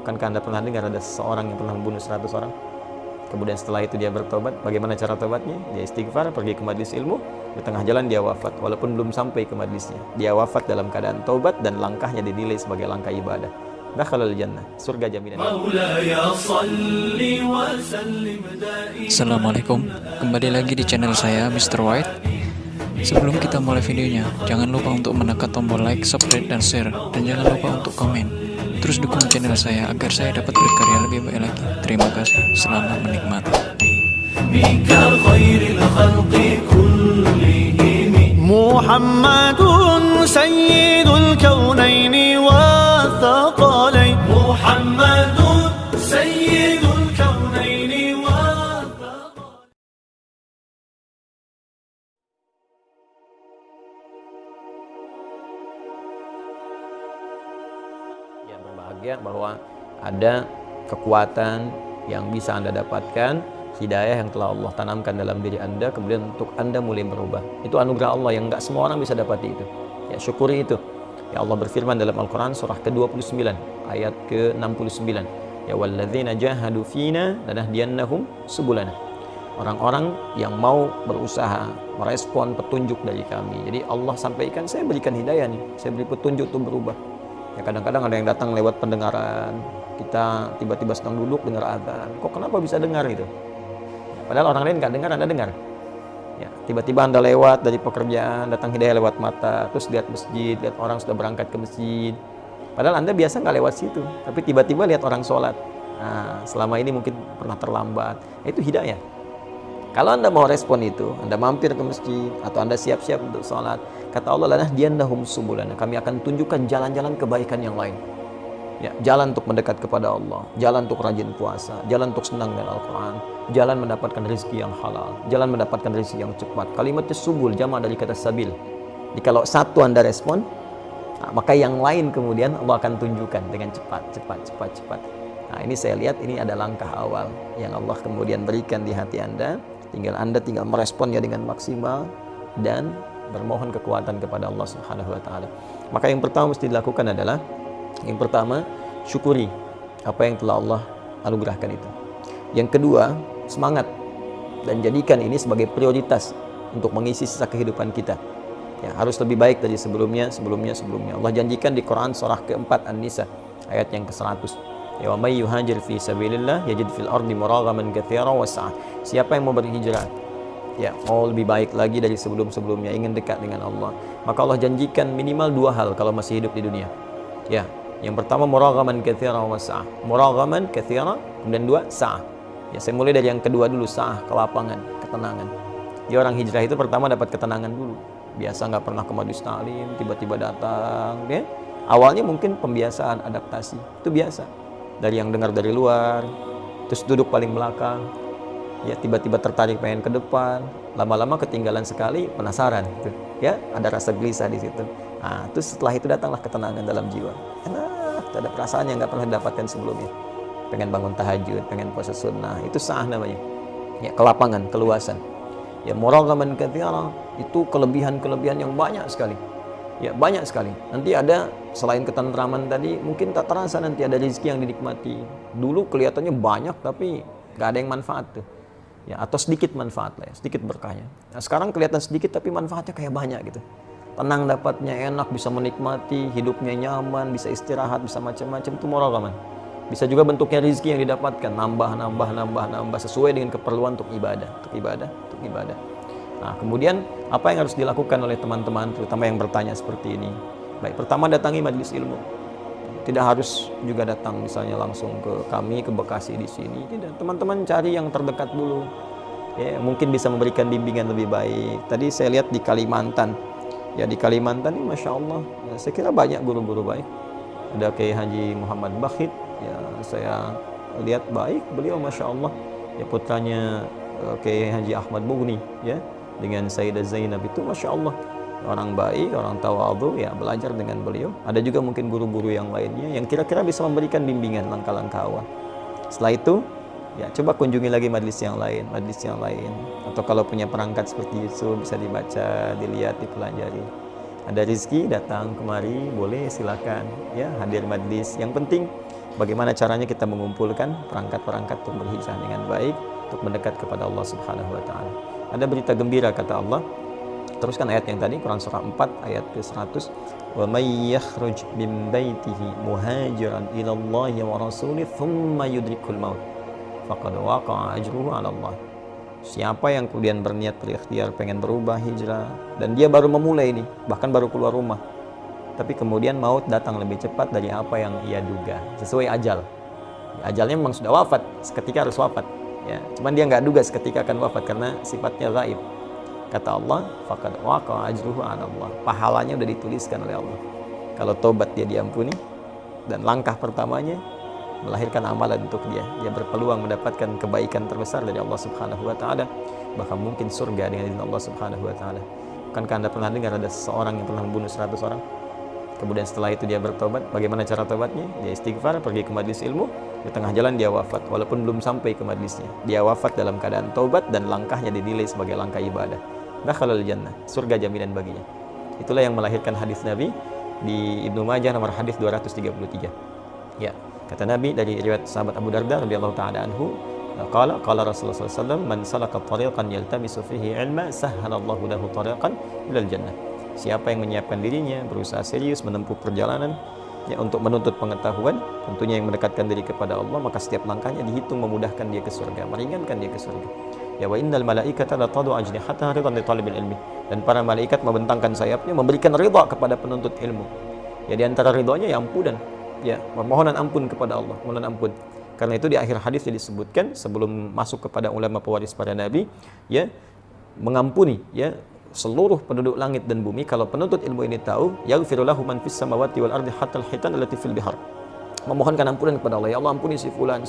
Kankah Anda pernah dengar ada seseorang yang pernah membunuh 100 orang? Kemudian setelah itu dia bertobat. Bagaimana cara tobatnya? Dia istighfar, pergi ke majelis ilmu, di tengah jalan dia wafat, walaupun belum sampai ke majelisnya. Dia wafat dalam keadaan tobat dan langkahnya dinilai sebagai langkah ibadah. Dakhalal jannah, surga jaminan. Assalamualaikum, kembali lagi di channel saya Mr. White. Sebelum kita mulai videonya, jangan lupa untuk menekan tombol like, subscribe, dan share. Dan jangan lupa untuk komen. Terus dukung channel saya agar saya dapat berkarya lebih baik lagi. Terima kasih, selamat menikmati. Muhammadun sayyidul kaunaini wa thaqalain. Muhammadun sayyidul kaunaini wa thaqalain. Ya, berbahagia bahwa ada kekuatan yang bisa Anda dapatkan, hidayah yang telah Allah tanamkan dalam diri Anda, kemudian untuk Anda mulai berubah. Itu anugerah Allah yang nggak semua orang bisa dapati itu. Ya, syukuri itu. Ya, Allah berfirman dalam Al-Quran surah ke-29 ayat ke-69. Ya, walladzina jahadu fina lanahdiyannahum subulana. Orang-orang yang mau berusaha merespon petunjuk dari kami. Jadi Allah sampaikan, saya berikan hidayah nih, saya beri petunjuk untuk berubah. Ya, kadang-kadang ada yang datang lewat pendengaran, kita tiba-tiba sedang duduk dengar azan, kok kenapa bisa dengar gitu? Ya, padahal orang lain nggak dengar, Anda dengar. Ya, tiba-tiba Anda lewat dari pekerjaan, datang hidayah lewat mata, terus lihat masjid, lihat orang sudah berangkat ke masjid. Padahal Anda biasa nggak lewat situ, tapi tiba-tiba lihat orang sholat. Nah, selama ini mungkin pernah terlambat. Itu hidayah. Kalau Anda mau respon itu, Anda mampir ke masjid atau Anda siap-siap untuk sholat, kata Allah, lanahdiyannahum subulana, kami akan tunjukkan jalan-jalan kebaikan yang lain. Ya, jalan untuk mendekat kepada Allah, jalan untuk rajin puasa, jalan untuk senang dengan Al-Quran, jalan mendapatkan rezeki yang halal, jalan mendapatkan rezeki yang cepat. Kalimatnya subul, jamak dari kata sabil. Jadi kalau satu Anda respon, maka yang lain kemudian Allah akan tunjukkan dengan cepat. Nah, ini saya lihat ini ada langkah awal yang Allah kemudian berikan di hati Anda. Anda tinggal meresponnya dengan maksimal dan bermohon kekuatan kepada Allah Subhanahu wa taala. Maka yang pertama mesti dilakukan adalah yang pertama, syukuri apa yang telah Allah anugerahkan itu. Yang kedua, semangat dan jadikan ini sebagai prioritas untuk mengisi sisa kehidupan kita. Ya, harus lebih baik dari sebelumnya. Allah janjikan di Quran surah ke-4 An-Nisa ayat yang ke-100. Ya, wa may yuhajir fi sabilillah yajid fil ardi muragaman katsiran wa sa'ah. Siapa yang mau berhijrah, ya, mau lebih baik lagi dari sebelum-sebelumnya, ingin dekat dengan Allah, maka Allah janjikan minimal 2 hal kalau masih hidup di dunia. Ya, yang pertama muragaman katsiran wa sa'ah. Muragaman katsiran, kemudian 2 sa'ah. Ya, saya mulai dari yang kedua dulu, sa'ah, kelapangan, ketenangan. Ya, orang hijrah itu pertama dapat ketenangan dulu. Biasa nggak pernah ke majelis ta'lim, tiba-tiba datang, ya. Awalnya mungkin pembiasaan, adaptasi, itu biasa. Dari yang dengar dari luar, terus duduk paling belakang, ya, tiba-tiba tertarik pengen ke depan, lama-lama ketinggalan sekali, penasaran gitu. Ya, ada rasa gelisah di situ. Nah, terus setelah itu datanglah ketenangan dalam jiwa. Enak, ada perasaan yang nggak pernah didapatkan sebelumnya. Pengen bangun tahajud, pengen puasa sunnah, itu sah namanya. Ya, kelapangan, keluasan. Ya, muragaman katsiran, itu kelebihan-kelebihan yang banyak sekali. Ya, banyak sekali. Nanti ada selain ketentraman tadi, mungkin tak terasa nanti ada rezeki yang dinikmati. Dulu kelihatannya banyak tapi nggak ada yang manfaat tuh. Ya, atau sedikit manfaat lah ya, sedikit berkahnya. Nah, sekarang kelihatan sedikit tapi manfaatnya kayak banyak gitu. Tenang dapatnya, enak, bisa menikmati, hidupnya nyaman, bisa istirahat, bisa macam-macam, itu muragaman. Bisa juga bentuknya rezeki yang didapatkan, nambah sesuai dengan keperluan untuk ibadah. Nah, kemudian apa yang harus dilakukan oleh teman-teman, terutama yang bertanya seperti ini? Baik, pertama datangi majelis ilmu. Tidak harus juga datang misalnya langsung ke kami, ke Bekasi di sini. Tidak, teman-teman cari yang terdekat dulu. Ya, mungkin bisa memberikan bimbingan lebih baik. Tadi saya lihat di Kalimantan. Ya, di Kalimantan ini Masya Allah, ya, saya kira banyak guru-guru baik. Ada Kiai Haji Muhammad Bakhit, ya, saya lihat baik beliau Masya Allah. Ya, putranya Kiai Haji Ahmad Mughni, ya, dengan Sayyidah Zainab itu Masya Allah, orang baik, orang tawadhu, ya, belajar dengan beliau. Ada juga mungkin guru-guru yang lainnya yang kira-kira bisa memberikan bimbingan langkah-langkah awal. Setelah itu, ya, coba kunjungi lagi majelis yang lain. Atau kalau punya perangkat seperti itu bisa dibaca, dilihat, dipelajari. Ada rezeki datang kemari, boleh silakan, ya, hadir majelis. Yang penting bagaimana caranya kita mengumpulkan perangkat-perangkat untuk berhijrah dengan baik, untuk mendekat kepada Allah Subhanahu wa taala. Ada berita gembira kata Allah. Teruskan ayat yang tadi, Quran surah 4 ayat ke-100. Wa may yakhruj min baitihi muhajiran ila Allah wa rasulih thumma yudrikul maut faqad waqa'a ajruhu 'ala Allah. Siapa yang kemudian berniat berikhtiar pengen berubah hijrah dan dia baru memulai nih, bahkan baru keluar rumah, tapi kemudian maut datang lebih cepat dari apa yang ia duga, sesuai ajal. Ajalnya memang sudah wafat, seketika harus wafat ya. Cuman dia nggak duga seketika akan wafat karena sifatnya gaib. Kata Allah, faqad waqa'a ajruhu 'ala Allah. Pahalanya udah dituliskan oleh Allah. Kalau tobat dia diampuni, dan langkah pertamanya melahirkan amalan untuk dia. Dia berpeluang mendapatkan kebaikan terbesar dari Allah Subhanahu wa taala, bahkan mungkin surga dengan izin Allah Subhanahu wa taala. Bukankah Anda pernah dengar ada seseorang yang pernah membunuh 100 orang? Kemudian setelah itu dia bertobat. Bagaimana cara tobatnya? Dia istighfar, pergi ke majelis ilmu, di tengah jalan dia wafat walaupun belum sampai ke majelisnya. Dia wafat dalam keadaan tobat dan langkahnya dinilai sebagai langkah ibadah. Dakhalal jannah, surga jaminan baginya. Itulah yang melahirkan hadis Nabi di Ibnu Majah nomor hadis 233. Ya, kata Nabi dari riwayat sahabat Abu Darda radhiyallahu taala anhu, qala Rasulullah sallallahu alaihi wasallam, man salaka tariqan yaltamisu fihi ilma sahhalallahu lahu tariqan ilal jannah. Siapa yang menyiapkan dirinya, berusaha serius menempuh perjalanan ya untuk menuntut pengetahuan, tentunya yang mendekatkan diri kepada Allah, maka setiap langkahnya dihitung memudahkan dia ke surga, meringankan dia ke surga. Ya wa innal malaikata la tadu ajnihataha ridan li talibil ilmi. Dan para malaikat membentangkan sayapnya memberikan ridha kepada penuntut ilmu. Ya di antara ridhonya ya ampunan, ya permohonan ampun kepada Allah, mohon ampun. Karena itu di akhir hadis disebutkan sebelum masuk kepada ulama pewaris para nabi, ya mengampuni ya seluruh penduduk langit dan bumi. Kalau penuntut ilmu ini tahu, yaghfiru lahu man fis samawati wal ardi hatta al hitan allati fil bihar. Memohonkan ampunan kepada Allah, ya Allah ampuni si fulan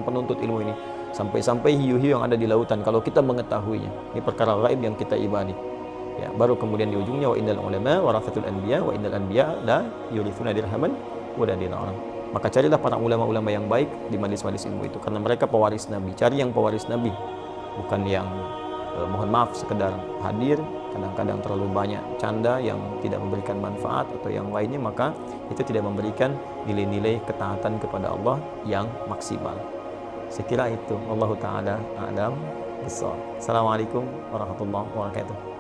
penuntut ilmu ini, sampai-sampai hiu-hiu yang ada di lautan kalau kita mengetahuinya. Ini perkara gaib yang kita imani. Ya, baru kemudian di ujungnya wa innal ulama warathatul anbiya wa innal anbiya la yurithuna dirhaman wa la dinaran. Maka carilah para ulama-ulama yang baik di majelis-majelis ilmu itu, karena mereka pewaris Nabi. Cari yang pewaris Nabi, bukan yang mohon maaf sekedar hadir, kadang-kadang terlalu banyak canda yang tidak memberikan manfaat atau yang lainnya, maka itu tidak memberikan nilai-nilai ketaatan kepada Allah yang maksimal. Saya kira itu. Wallahu taala a'lam bishawab. Assalamualaikum warahmatullahi wabarakatuh.